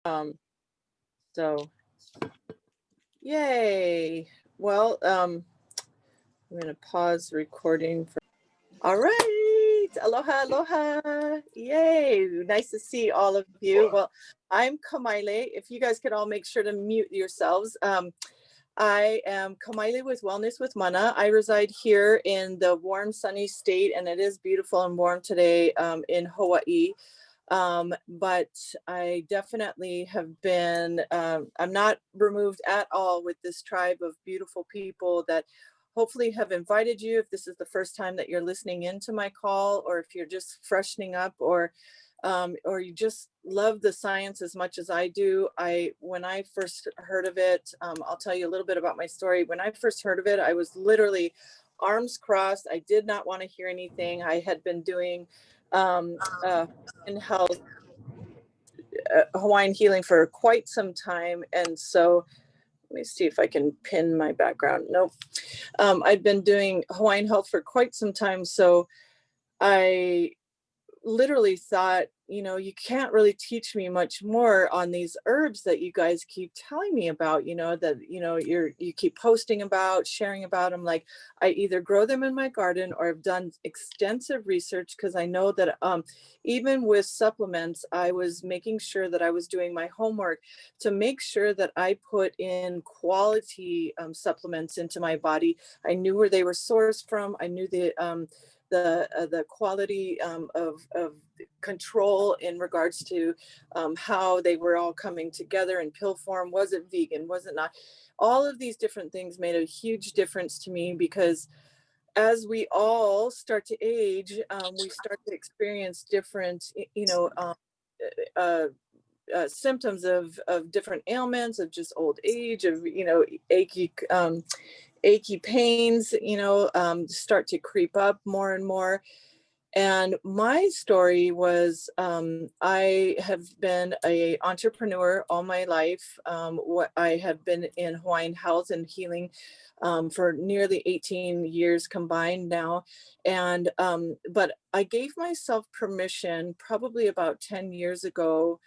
Um, so yay. Well, I'm going to pause recording for. All right. Aloha, aloha. Yay. Nice to see all of you. Well, I'm Kamaile. If you guys could all make sure to mute yourselves. I am Kamaile with Wellness with Mana. I reside here in the warm, sunny state, and it is beautiful and warm today in Hawaii. But I definitely have been, I'm not removed at all with this tribe of beautiful people that hopefully have invited you. If this is the first time that you're listening into my call, or if you're just freshening up, or you just love the science as much as I do. When I first heard of it, I'll tell you a little bit about my story. When I first heard of it, I was literally arms crossed. I did not want to hear anything. I had been doing in health, Hawaiian healing for quite some time. And so let me see if I can pin my background. Nope. I've been doing Hawaiian health for quite some time. So I literally thought, you can't really teach me much more on these herbs that you guys keep telling me about, that, you keep posting about, sharing about them. Like, I either grow them in my garden or I've done extensive research, because I know that even with supplements, I was making sure that I was doing my homework to make sure that I put in quality supplements into my body. I knew where they were sourced from. I knew the quality of control in regards to how they were all coming together in pill form. Was it vegan? Was it not? All of these different things made a huge difference to me, because as we all start to age, we start to experience different, uh, symptoms of different ailments, of just old age, of, achy pains, start to creep up more and more. And my story was, I have been an entrepreneur all my life. What I have been in Hawaiian health and healing for nearly 18 years combined now. And but I gave myself permission probably about 10 years ago,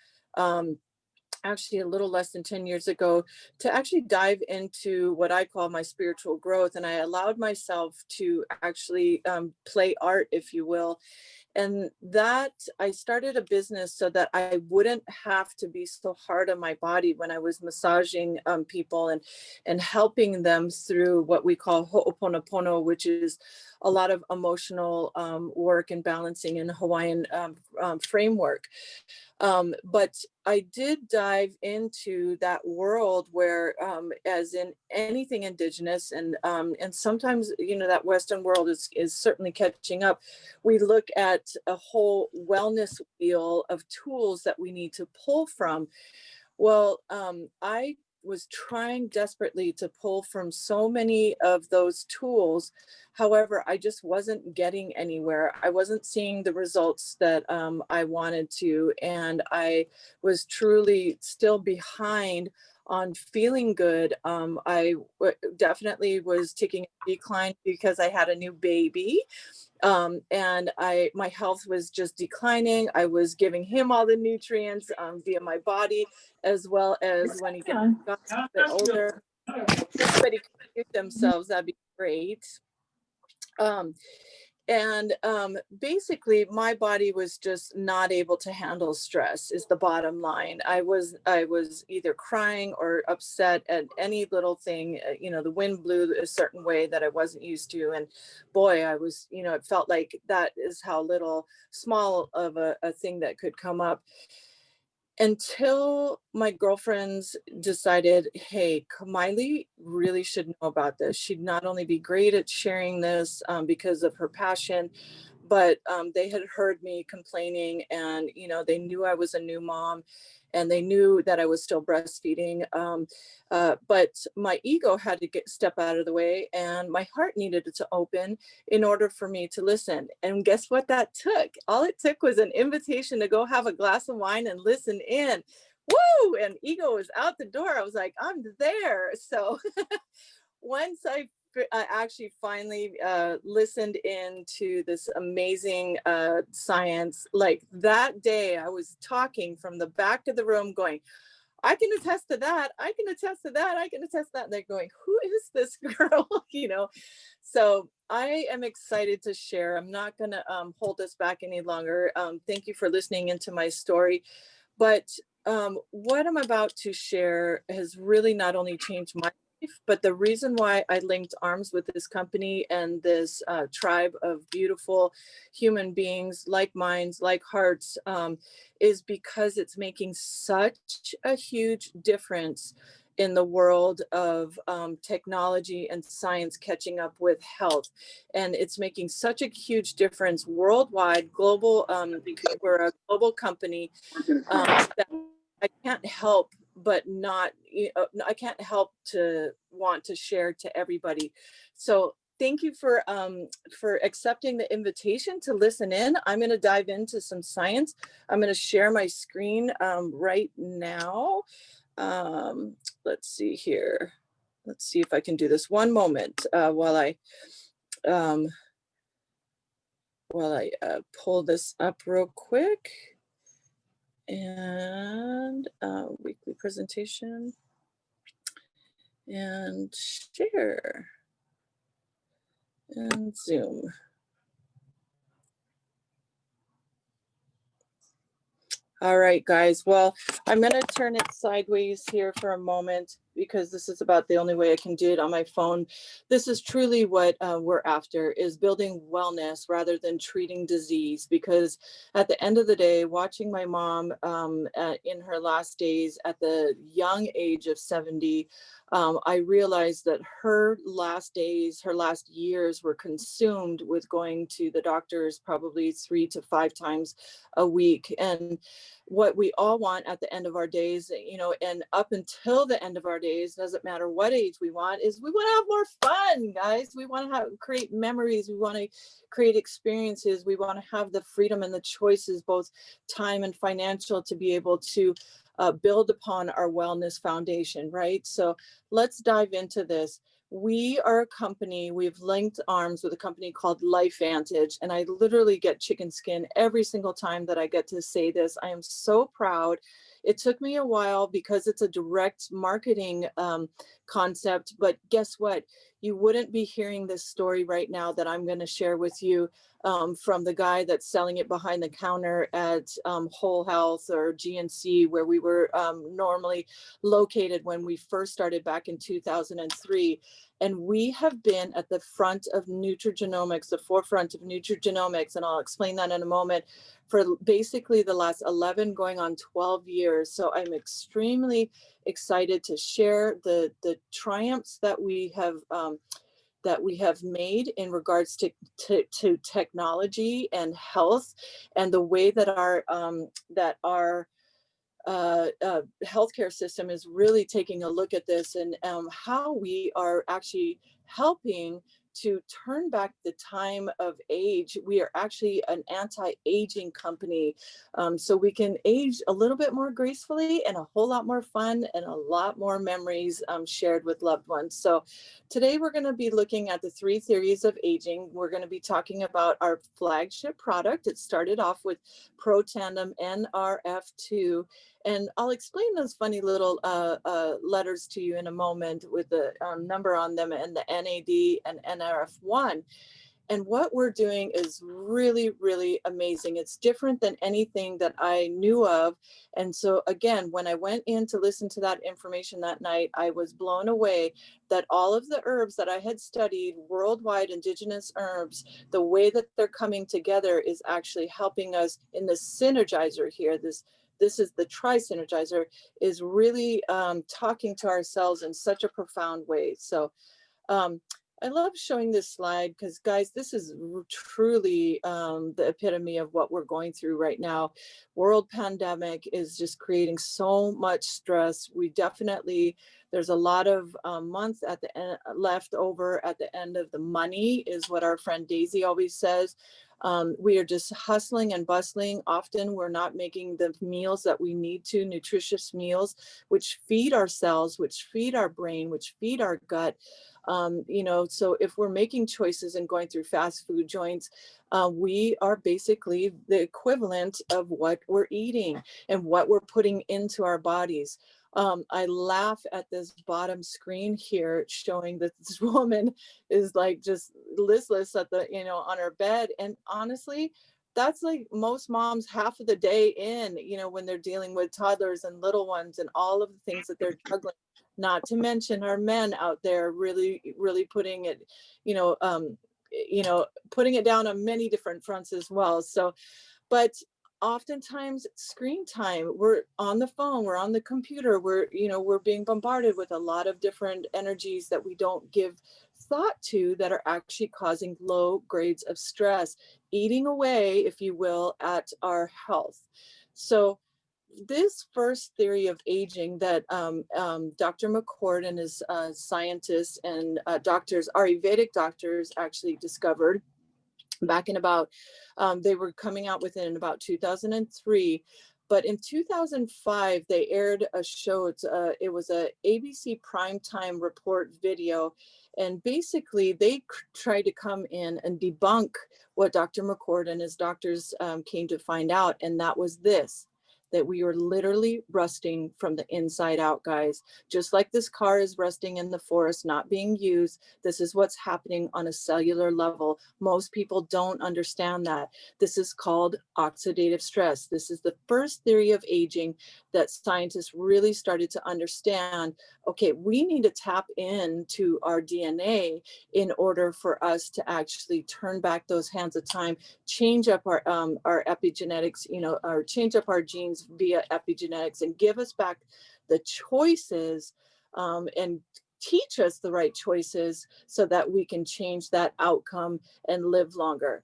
actually a little less than 10 years ago, to actually dive into what I call my spiritual growth. And I allowed myself to actually play art, if you will. And that I started a business so that I wouldn't have to be so hard on my body when I was massaging people and helping them through what we call ho'oponopono, which is a lot of emotional work and balancing in Hawaiian framework. But I did dive into that world where, as in anything indigenous, and sometimes, that Western world is certainly catching up. We look at a whole wellness wheel of tools that we need to pull from. Well, I was trying desperately to pull from so many of those tools. However, I just wasn't getting anywhere. I wasn't seeing the results that I wanted to. And I was truly still behind on feeling good. Definitely was taking a decline because I had a new baby. And my health was just declining. I was giving him all the nutrients via my body, as well as when he got a bit older. Everybody could mute themselves, that'd be great. And basically my body was just not able to handle stress, is the bottom line. I was either crying or upset at any little thing. The wind blew a certain way that I wasn't used to, and boy, I was, it felt like that is how little small of a thing that could come up, until my girlfriends decided, hey, Kamaile really should know about this. She'd not only be great at sharing this because of her passion, but they had heard me complaining, and, they knew I was a new mom, and they knew that I was still breastfeeding. But my ego had to step out of the way, and my heart needed to open in order for me to listen. And guess what that took? All it took was an invitation to go have a glass of wine and listen in. Woo! And ego was out the door. I was like, I'm there. So once I I actually finally listened in to this amazing science. Like that day, I was talking from the back of the room going, I can attest to that. I can attest to that. I can attest to that. And they're going, who is this girl? You know, so I am excited to share. I'm not going to hold us back any longer. Thank you for listening into my story. But what I'm about to share has really not only changed my life, but the reason why I linked arms with this company and this tribe of beautiful human beings, like minds, like hearts, is because it's making such a huge difference in the world of technology and science catching up with health. And it's making such a huge difference worldwide, global. We're a global company that I can't help but not, I can't help to want to share to everybody. So thank you for accepting the invitation to listen in. I'm going to dive into some science. I'm going to share my screen right now. Let's see here. Let's see if I can do this. One moment while I pull this up real quick. And weekly presentation and share and Zoom. All right, guys. Well, I'm going to turn it sideways here for a moment because this is about the only way I can do it on my phone. This is truly what we're after, is building wellness rather than treating disease. Because at the end of the day, watching my mom in her last days at the young age of 70, I realized that her last days, her last years were consumed with going to the doctors probably 3 to 5 times a week. And what we all want at the end of our days, you know, and up until the end of our days, doesn't matter what age we want, is we want to have more fun, guys. We want to create memories. We want to create experiences. We want to have the freedom and the choices, both time and financial, to be able to build upon our wellness foundation, right? So let's dive into this. We are a company, we've linked arms with a company called LifeVantage, and I literally get chicken skin every single time that I get to say this. I am so proud. It took me a while because it's a direct marketing concept, but guess what? You wouldn't be hearing this story right now that I'm going to share with you from the guy that's selling it behind the counter at Whole Health or GNC, where we were normally located when we first started back in 2003. And we have been at the front of nutrigenomics, the forefront of nutrigenomics, and I'll explain that in a moment, for basically the last 11 going on 12 years. So I'm extremely excited to share the triumphs that we have made in regards to technology and health, and the way that our healthcare system is really taking a look at this, and how we are actually helping to turn back the time of age. We are actually an anti-aging company, so we can age a little bit more gracefully and a whole lot more fun and a lot more memories shared with loved ones. So today we're going to be looking at the 3 theories of aging. We're going to be talking about our flagship product. It started off with Protandim NRF2, and I'll explain those funny little letters to you in a moment with the number on them, and the NAD and NRF1. And what we're doing is really, really amazing. It's different than anything that I knew of. And so again, when I went in to listen to that information that night, I was blown away that all of the herbs that I had studied, worldwide indigenous herbs, the way that they're coming together is actually helping us in the synergizer here. This is the TriSynergizer, is really talking to ourselves in such a profound way. So I love showing this slide because, guys, this is truly the epitome of what we're going through right now. World pandemic is just creating so much stress. There's a lot of month at the end left over at the end of the money, is what our friend Daisy always says. We are just hustling and bustling. Often we're not making the meals that we need to, nutritious meals, which feed our cells, which feed our brain, which feed our gut. You know, so if we're making choices and going through fast food joints, we are basically the equivalent of what we're eating and what we're putting into our bodies. I laugh at this bottom screen here showing that this woman is like just listless at the, you know, on her bed. And honestly, that's like most moms half of the day in, you know, when they're dealing with toddlers and little ones and all of the things that they're juggling, not to mention our men out there really, really putting it, you know, putting it down on many different fronts as well. So, but oftentimes screen time, we're on the phone, we're on the computer, we're, you know, we're being bombarded with a lot of different energies that we don't give thought to, that are actually causing low grades of stress, eating away, if you will, at our health. So this first theory of aging that Dr. McCord and his scientists and doctors, Ayurvedic doctors, actually discovered back in about, they were coming out with it in about 2003. But in 2005, they aired a show. It was a ABC primetime report video. And basically, they tried to come in and debunk what Dr. McCord and his doctors came to find out. And that was this, that we are literally rusting from the inside out, guys. Just like this car is rusting in the forest, not being used, this is what's happening on a cellular level. Most people don't understand that. This is called oxidative stress. This is the first theory of aging that scientists really started to understand. Okay, we need to tap into our DNA in order for us to actually turn back those hands of time, change up our epigenetics, you know, or change up our genes via epigenetics, and give us back the choices, and teach us the right choices so that we can change that outcome and live longer.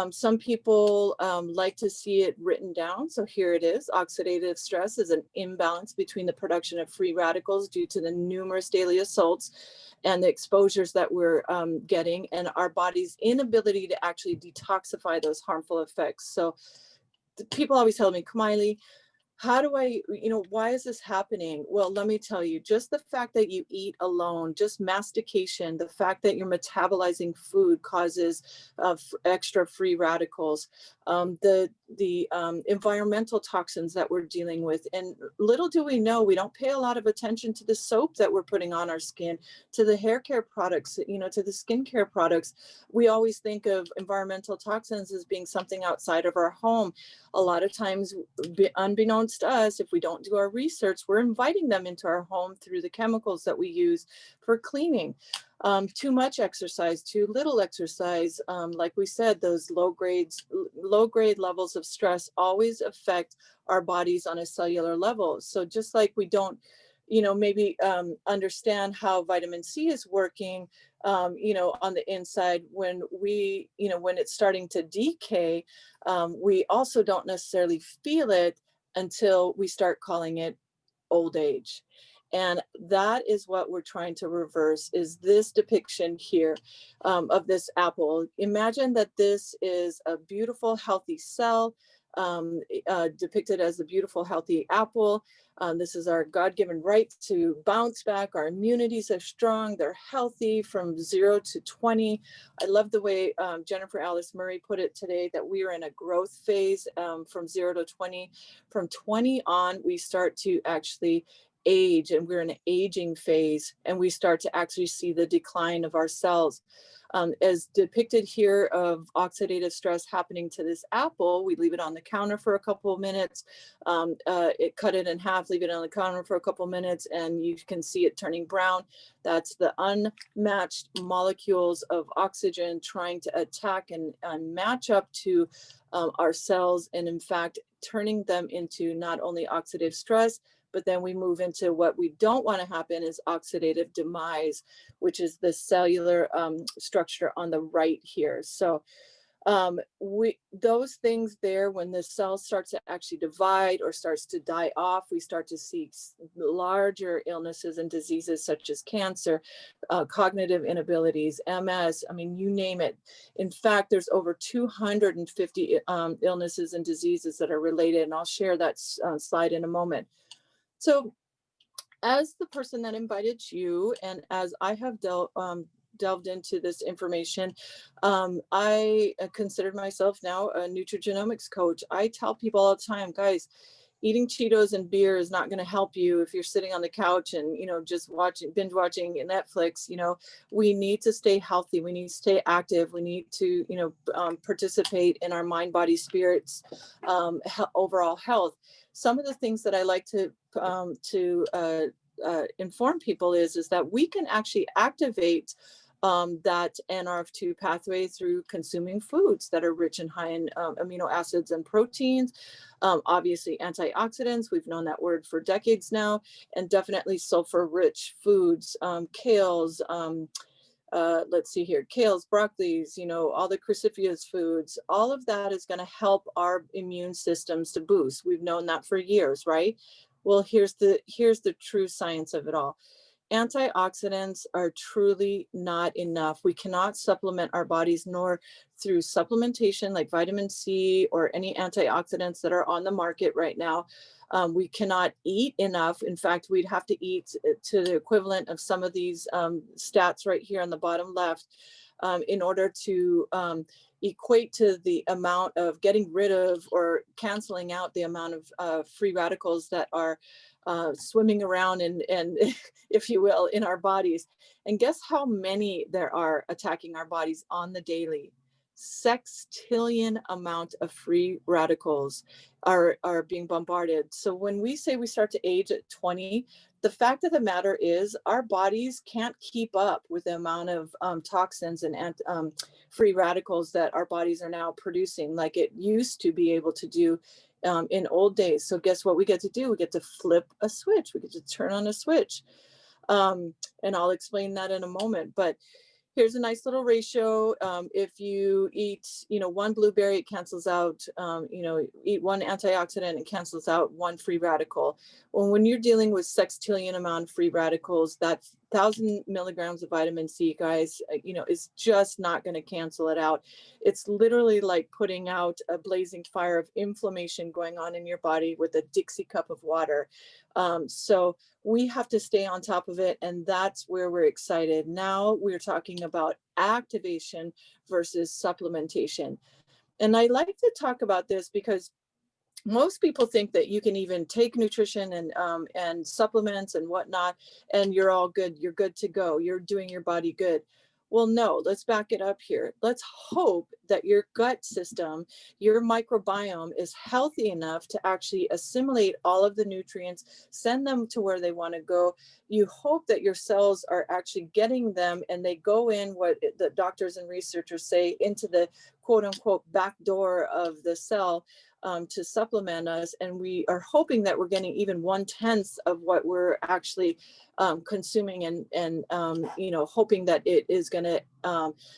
Some people like to see it written down. So here it is. Oxidative stress is an imbalance between the production of free radicals due to the numerous daily assaults and the exposures that we're getting, and our body's inability to actually detoxify those harmful effects. So people always tell me, Kamaile, how do I, you know, why is this happening? Well, let me tell you, just the fact that you eat alone, just mastication, the fact that you're metabolizing food causes extra free radicals, the environmental toxins that we're dealing with. And little do we know, we don't pay a lot of attention to the soap that we're putting on our skin, to the hair care products, you know, to the skincare products. We always think of environmental toxins as being something outside of our home. A lot of times, unbeknownst to us, if we don't do our research, we're inviting them into our home through the chemicals that we use for cleaning. Too much exercise, too little exercise. Like we said, those low grade levels of stress always affect our bodies on a cellular level. So just like we don't, you know, maybe understand how vitamin C is working, you know, on the inside, when we, you know, when it's starting to decay, we also don't necessarily feel it until we start calling it old age. And that is what we're trying to reverse, is this depiction here of this apple. Imagine that this is a beautiful, healthy cell, depicted as a beautiful, healthy apple. This is our God-given right to bounce back. Our immunities are strong. They're healthy from 0 to 20. I love the way Jennifer Alice Murray put it today, that we are in a growth phase from 0 to 20. From 20 on, we start to actually age, and we're in an aging phase, and we start to actually see the decline of our cells. As depicted here of oxidative stress happening to this apple, we leave it on the counter for a couple of minutes, cut it in half, leave it on the counter for a couple of minutes, and you can see it turning brown. That's the unmatched molecules of oxygen trying to attack and match up to our cells, and in fact, turning them into not only oxidative stress, but then we move into what we don't want to happen is oxidative demise, which is the cellular structure on the right here. So those things there, when the cell starts to actually divide or starts to die off, we start to see larger illnesses and diseases such as cancer, cognitive inabilities, MS, I mean, you name it. In fact, there's over 250 illnesses and diseases that are related, and I'll share that slide in a moment. So as the person that invited you, and as I have delved into this information, I consider myself now a nutrigenomics coach. I tell people all the time, guys, eating Cheetos and beer is not going to help you if you're sitting on the couch and, just binge watching Netflix. We need to stay healthy. We need to stay active. We need to, participate in our mind, body, spirits, overall health. Some of the things that I like to inform people is that we can actually activate that NRF2 pathway through consuming foods that are rich and high in amino acids and proteins. Obviously, antioxidants, we've known that word for decades now, and definitely sulfur-rich foods, kales, let's see here, kales, broccolis, all the cruciferous foods, all of that is going to help our immune systems to boost. We've known that for years, right? Well, here's the true science of it all. Antioxidants are truly not enough. We cannot supplement our bodies, nor through supplementation like vitamin C or any antioxidants that are on the market right now. We cannot eat enough. In fact, we'd have to eat to the equivalent of some of these stats right here on the bottom left in order to equate to the amount of getting rid of or canceling out the amount of free radicals that are swimming around and if you will, in our bodies. And guess how many there are attacking our bodies on the daily? Sextillion amount of free radicals are being bombarded. So when we say we start to age at 20, the fact of the matter is our bodies can't keep up with the amount of toxins and free radicals that our bodies are now producing like it used to be able to do in old days. So guess what we get to do? We get to flip a switch. We get to turn on a switch. And I'll explain that in a moment. But here's a nice little ratio. If you eat, one blueberry, it cancels out, eat one antioxidant, it cancels out one free radical. Well, when you're dealing with sextillion amount of free radicals, that 1,000 milligrams of vitamin C, guys, is just not going to cancel it out. It's literally like putting out a blazing fire of inflammation going on in your body with a Dixie cup of water. So we have to stay on top of it. And that's where we're excited. Now we're talking about activation versus supplementation. And I like to talk about this because most people think that you can even take nutrition and supplements and whatnot, and you're all good. You're good to go. You're doing your body good. Well, no, let's back it up here. Let's hope that your gut system, your microbiome is healthy enough to actually assimilate all of the nutrients, send them to where they want to go. You hope that your cells are actually getting them and they go in what the doctors and researchers say into the quote unquote back door of the cell to supplement us. And we are hoping that we're getting even 1/10 of what we're actually consuming and hoping that it is going to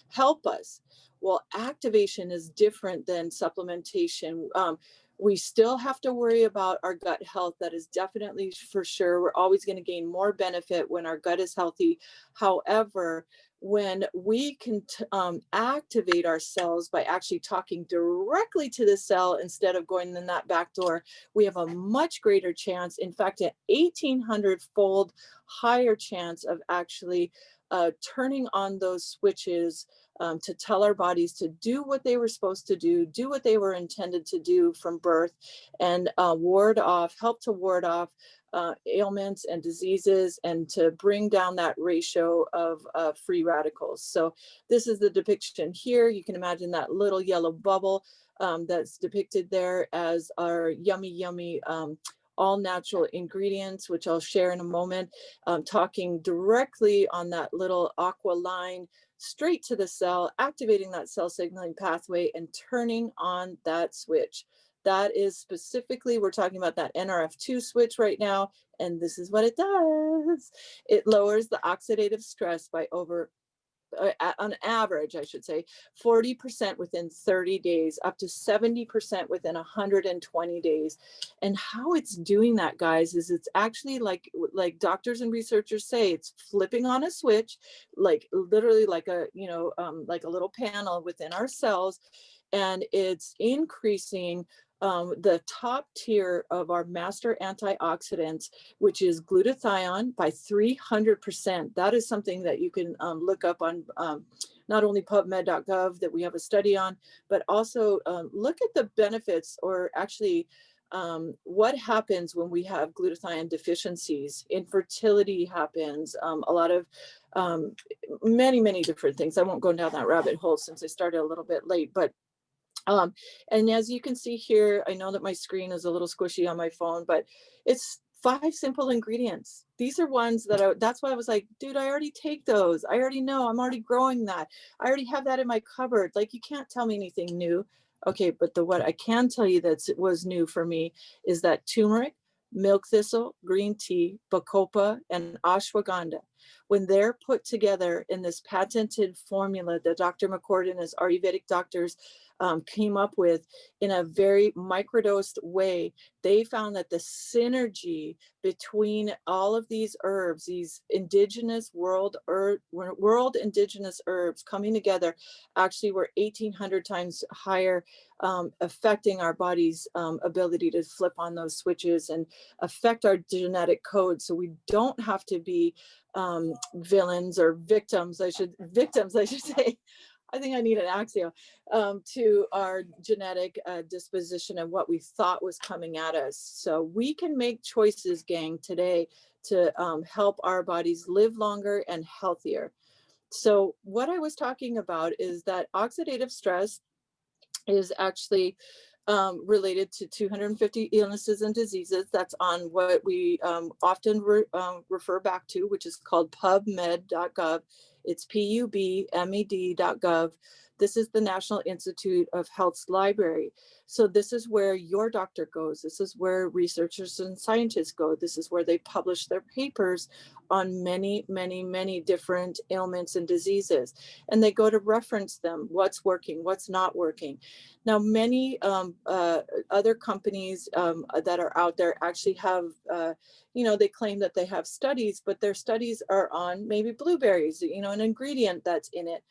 help us. Well, activation is different than supplementation. We still have to worry about our gut health. That is definitely for sure. We're always going to gain more benefit when our gut is healthy. However, when we can activate our cells by actually talking directly to the cell instead of going in that back door, we have a much greater chance, in fact, an 1,800-fold higher chance of actually turning on those switches to tell our bodies to do what they were supposed to do what they were intended to do from birth, and help to ward off ailments and diseases, and to bring down that ratio of free radicals. So this is the depiction here. You can imagine that little yellow bubble that's depicted there as our yummy all natural ingredients, which I'll share in a moment, talking directly on that little aqua line straight to the cell, activating that cell signaling pathway and turning on that switch. That is specifically, we're talking about that NRF2 switch right now, and this is what it does. It lowers the oxidative stress by on average, I should say, 40% within 30 days, up to 70% within 120 days. And how it's doing that, guys, is it's actually like doctors and researchers say, it's flipping on a switch, like literally like a, like a little panel within our cells. And it's increasing the top tier of our master antioxidants, which is glutathione by 300%. That is something that you can look up on not only pubmed.gov that we have a study on, but also look at the benefits, or actually what happens when we have glutathione deficiencies. Infertility happens, a lot of many different things. I won't go down that rabbit hole since I started a little bit late, but and as you can see here, I know that my screen is a little squishy on my phone, but it's 5 simple ingredients. These are ones that that's why I was like, dude, I already take those. I already know, I'm already growing that. I already have that in my cupboard. Like, you can't tell me anything new. Okay, but what I can tell you that was new for me is that turmeric, milk thistle, green tea, bacopa, and ashwagandha, when they're put together in this patented formula that Dr. McCord and his Ayurvedic doctors came up with in a very microdosed way, they found that the synergy between all of these herbs, these indigenous world indigenous herbs coming together, actually were 1,800 times higher, affecting our body's ability to flip on those switches and affect our genetic code. So we don't have to be villains or victims, I should say. I think I need an axio to our genetic disposition and what we thought was coming at us. So we can make choices, gang, today to help our bodies live longer and healthier. So what I was talking about is that oxidative stress is actually related to 250 illnesses and diseases. That's on what we often refer back to, which is called pubmed.gov. It's pubmed.gov. This is the National Institute of Health's library. So this is where your doctor goes. This is where researchers and scientists go. This is where they publish their papers on many different ailments and diseases. And they go to reference them, what's working, what's not working. Now, many other companies that are out there actually have, they claim that they have studies, but their studies are on maybe blueberries, an ingredient that's in it.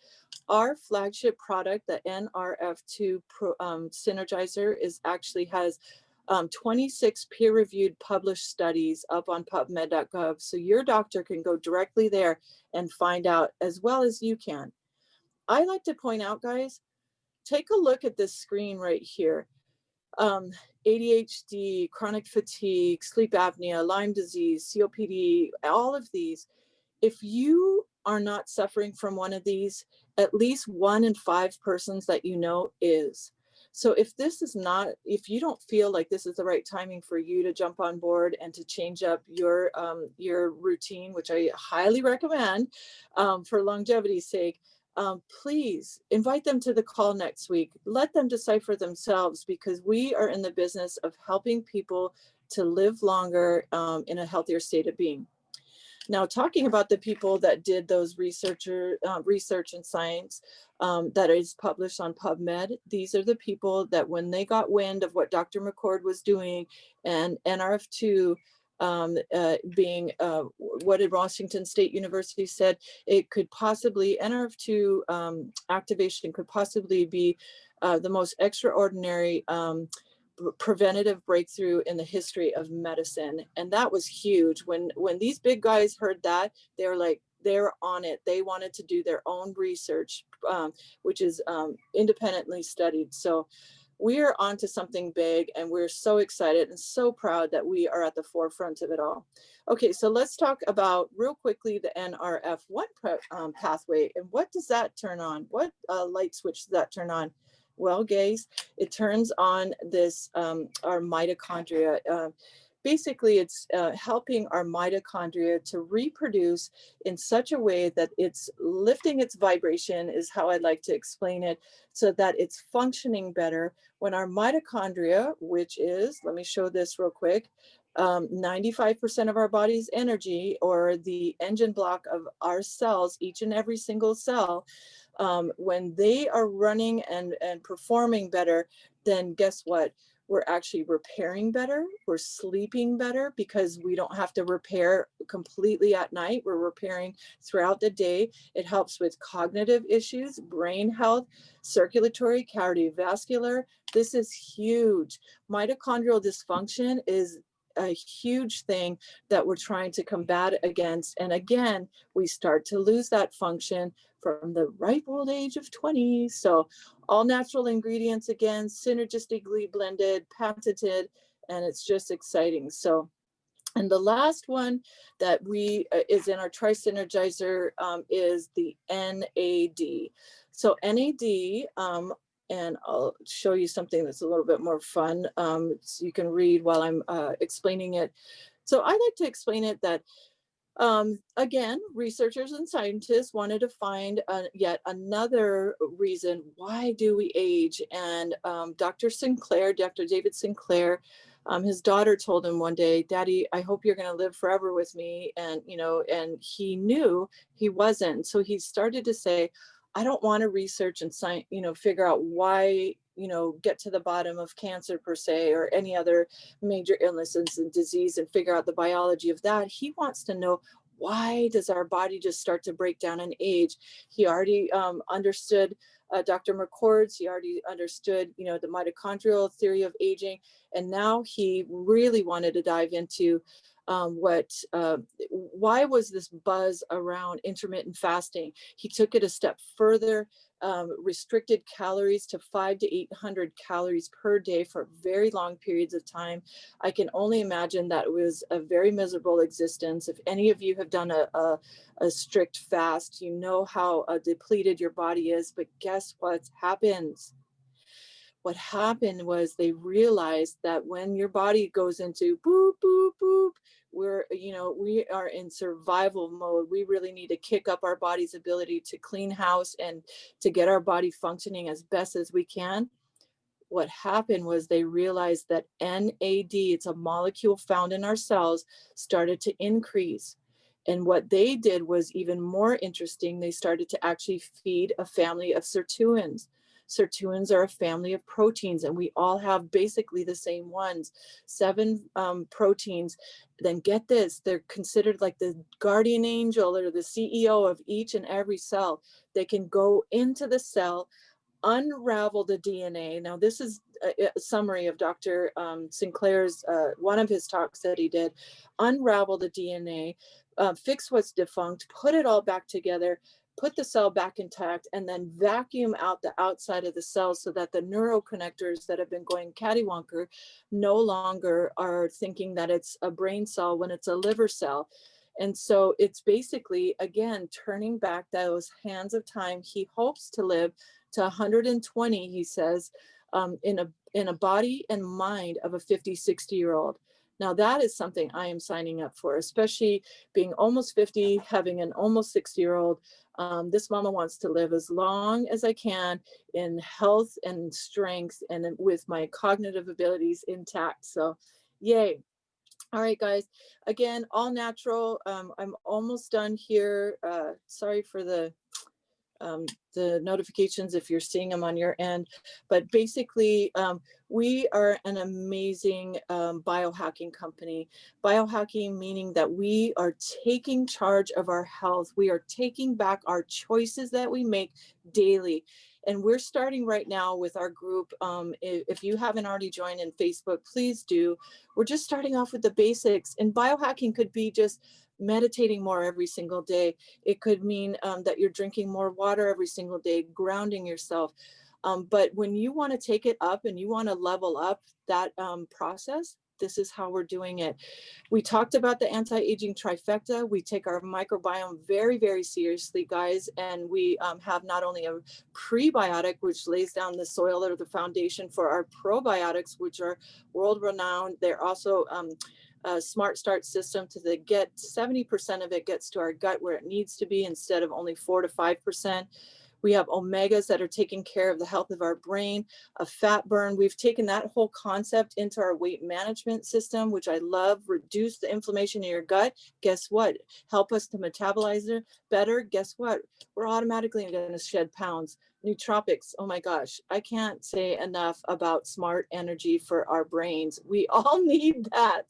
Our flagship product, the NRF2 Synergizer, has 26 peer-reviewed published studies up on PubMed.gov. So your doctor can go directly there and find out as well as you can. I like to point out, guys, take a look at this screen right here. ADHD, chronic fatigue, sleep apnea, Lyme disease, COPD, all of these. If you are not suffering from one of these, at least 1 in 5 persons that you know is. So if you don't feel like this is the right timing for you to jump on board and to change up your routine, which I highly recommend for longevity's sake, please invite them to the call next week. Let them decipher themselves, because we are in the business of helping people to live longer in a healthier state of being. Now, talking about the people that did those research and science that is published on PubMed, these are the people that when they got wind of what Dr. McCord was doing and NRF2 being what did Washington State University said, it could possibly, NRF2 activation could possibly be the most extraordinary preventative breakthrough in the history of medicine. And that was huge. When these big guys heard that, they were like, they're on it. They wanted to do their own research, which is independently studied. So we are onto something big, and we're so excited and so proud that we are at the forefront of it all. Okay, so let's talk about real quickly the NRF1 pathway, and what does that turn on? What light switch does that turn on? Well, guys, it turns on this, our mitochondria. Basically, it's helping our mitochondria to reproduce in such a way that it's lifting its vibration, is how I like to explain it, so that it's functioning better. When our mitochondria, which is, let me show this real quick, 95% of our body's energy, or the engine block of our cells, each and every single cell, when they are running and performing better, then guess what? we're actually repairing better, we're sleeping better because we don't have to repair completely at night, we're repairing throughout the day. It helps with cognitive issues, brain health, circulatory, cardiovascular. This is huge. Mitochondrial dysfunction is a huge thing that we're trying to combat against. And again, we start to lose that function from the ripe old age of 20. So all natural ingredients, again, synergistically blended, patented, and it's just exciting. So, and the last one that we is in our TriSynergizer is the NAD. So NAD, and I'll show you something that's a little bit more fun, so you can read while I'm explaining it. So I like to explain it that again, researchers and scientists wanted to find yet another reason why do we age. And Dr. David Sinclair, his daughter told him one day, "Daddy, I hope you're going to live forever with me." And, and he knew he wasn't. So he started to say, I don't want to research and figure out why, get to the bottom of cancer per se, or any other major illnesses and disease and figure out the biology of that. He wants to know, why does our body just start to break down and age? He already understood Dr. McCord's, he already understood, the mitochondrial theory of aging. And now he really wanted to dive into why was this buzz around intermittent fasting? He took it a step further, restricted calories to 500 to 800 calories per day for very long periods of time. I can only imagine that it was a very miserable existence. If any of you have done a strict fast, you know how depleted your body is. But guess what happens? What happened was they realized that when your body goes into boop, boop, boop, we are in survival mode. We really need to kick up our body's ability to clean house and to get our body functioning as best as we can. What happened was they realized that NAD, it's a molecule found in our cells, started to increase. And what they did was even more interesting. They started to actually feed a family of sirtuins. Sirtuins are a family of proteins, and we all have basically the same ones, 7 proteins. Then get this, they're considered like the guardian angel or the CEO of each and every cell. They can go into the cell, unravel the DNA. Now, this is a summary of Dr. Sinclair's, one of his talks that he did. Unravel the DNA, fix what's defunct, put it all back together, put the cell back intact, and then vacuum out the outside of the cell so that the neuroconnectors that have been going cattywonker no longer are thinking that it's a brain cell when it's a liver cell. And so it's basically, again, turning back those hands of time. He hopes to live to 120, he says, in a body and mind of a 50, 60-year-old. Now that is something I am signing up for, especially being almost 50, having an almost 60-year-old. This mama wants to live as long as I can in health and strength and with my cognitive abilities intact. So yay. All right, guys, again, all natural. I'm almost done here. Sorry for the notifications if you're seeing them on your end. But basically, we are an amazing biohacking company. Biohacking meaning that we are taking charge of our health. We are taking back our choices that we make daily. And we're starting right now with our group. If you haven't already joined in Facebook, please do. We're just starting off with the basics. And biohacking could be just meditating more every single day. It could mean that you're drinking more water every single day, grounding yourself. But when you want to take it up and you want to level up that process, this is how we're doing it. We talked about the anti-aging trifecta. We take our microbiome very, very seriously, guys. And we have not only a prebiotic, which lays down the soil or the foundation for our probiotics, which are world renowned. They're also Smart Start system to the get 70% of it gets to our gut where it needs to be instead of only 4 to 5%. We have omegas that are taking care of the health of our brain, a fat burn. We've taken that whole concept into our weight management system, which I love. Reduce the inflammation in your gut. Guess what? Help us to metabolize it better. Guess what? We're automatically going to shed pounds. Nootropics, oh my gosh, I can't say enough about smart energy for our brains. We all need that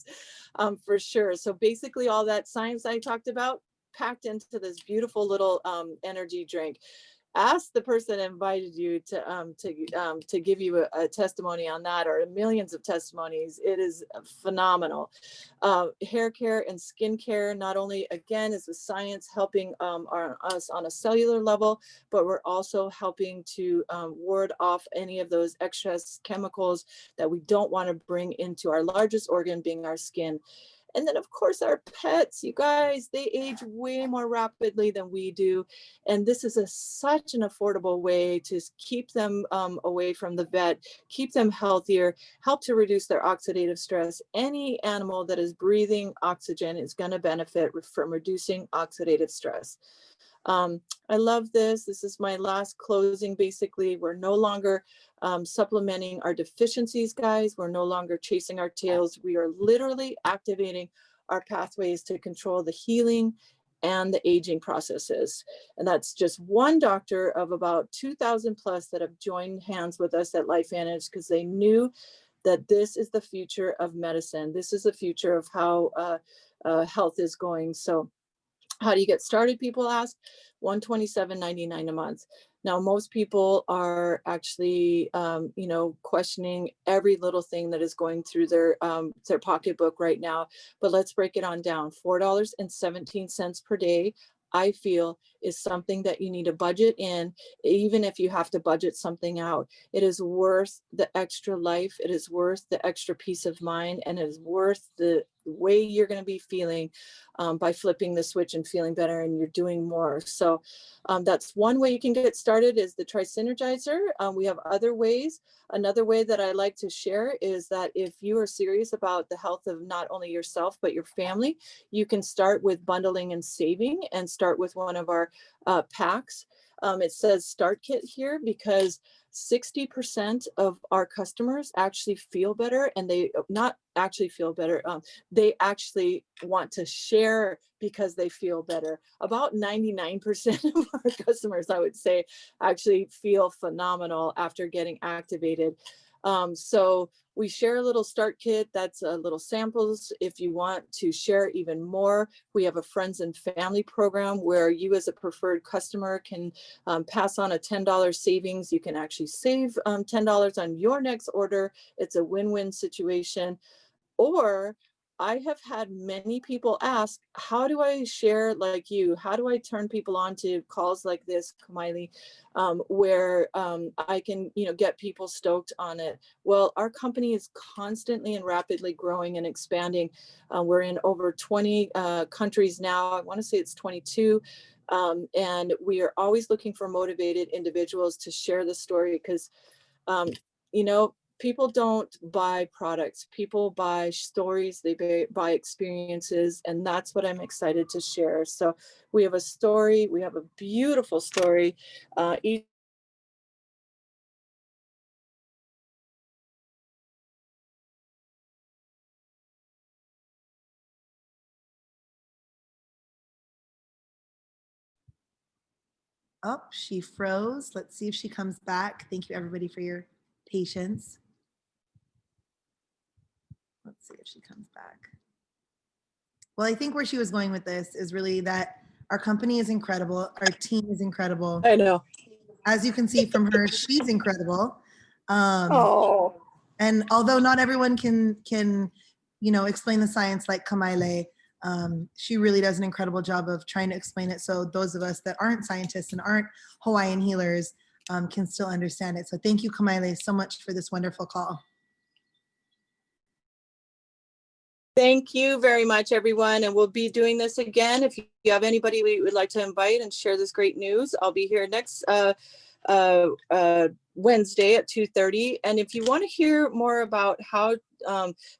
for sure. So basically all that science I talked about packed into this beautiful little energy drink. Ask the person that invited you to give you a testimony on that, or millions of testimonies. It is phenomenal. Hair care and skin care, not only again is the science helping us on a cellular level, but we're also helping to ward off any of those excess chemicals that we don't want to bring into our largest organ, being our skin. And then of course our pets, you guys, they age way more rapidly than we do. And this is such an affordable way to keep them away from the vet, keep them healthier, help to reduce their oxidative stress. Any animal that is breathing oxygen is going to benefit from reducing oxidative stress. I love this. This is my last closing. Basically, we're no longer supplementing our deficiencies, guys. We're no longer chasing our tails. We are literally activating our pathways to control the healing and the aging processes. And that's just one doctor of about 2,000 plus that have joined hands with us at LifeVantage, because they knew that this is the future of medicine. This is the future of how health is going. So how do you get started? People ask. $127.99 a month. Now, most people are actually, questioning every little thing that is going through their pocketbook right now. But let's break it on down. $4.17 per day, I feel, is something that you need to budget in, even if you have to budget something out. It is worth the extra life. It is worth the extra peace of mind, and it is worth the way you're going to be feeling by flipping the switch and feeling better, and you're doing more. So that's one way you can get started, is the TriSynergizer. We have other ways. Another way that I like to share is that if you are serious about the health of not only yourself, but your family, you can start with bundling and saving, and start with one of our packs. It says start kit here because 60% of our customers actually feel better, and they not actually feel better. They actually want to share because they feel better. About 99% of our customers, I would say, actually feel phenomenal after getting activated. So we share a little start kit. That's a little samples. If you want to share even more, we have a friends and family program where you as a preferred customer can pass on a $10 savings. You can actually save $10 on your next order. It's a win-win situation. Or I have had many people ask, how do I share like you? How do I turn people on to calls like this, Kamaile, where I can, get people stoked on it? Well, our company is constantly and rapidly growing and expanding. We're in over 20 countries now. I want to say it's 22. And we are always looking for motivated individuals to share the story, because, people don't buy products. People buy stories, they buy experiences, and that's what I'm excited to share. So we have a story, we have a beautiful story. Oh, she froze. Let's see if she comes back. Thank you everybody for your patience. Let's see if she comes back. Well, I think where she was going with this is really that our company is incredible. Our team is incredible. I know. As you can see from her, she's incredible. Oh. And although not everyone can explain the science like Kamaile, she really does an incredible job of trying to explain it so those of us that aren't scientists and aren't Hawaiian healers can still understand it. So thank you, Kamaile, so much for this wonderful call. Thank you very much, everyone. And we'll be doing this again. If you have anybody we would like to invite and share this great news, I'll be here next Wednesday at 2:30. And if you want to hear more about how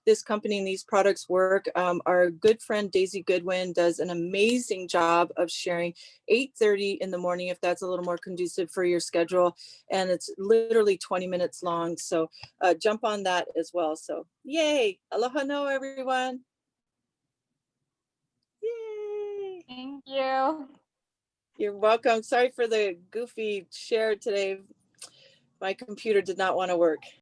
this company and these products work. Our good friend Daisy Goodwin does an amazing job of sharing 8:30 in the morning, if that's a little more conducive for your schedule. And it's literally 20 minutes long. So jump on that as well. So yay. Aloha no, everyone. Yay. Thank you. You're welcome. Sorry for the goofy share today. My computer did not want to work.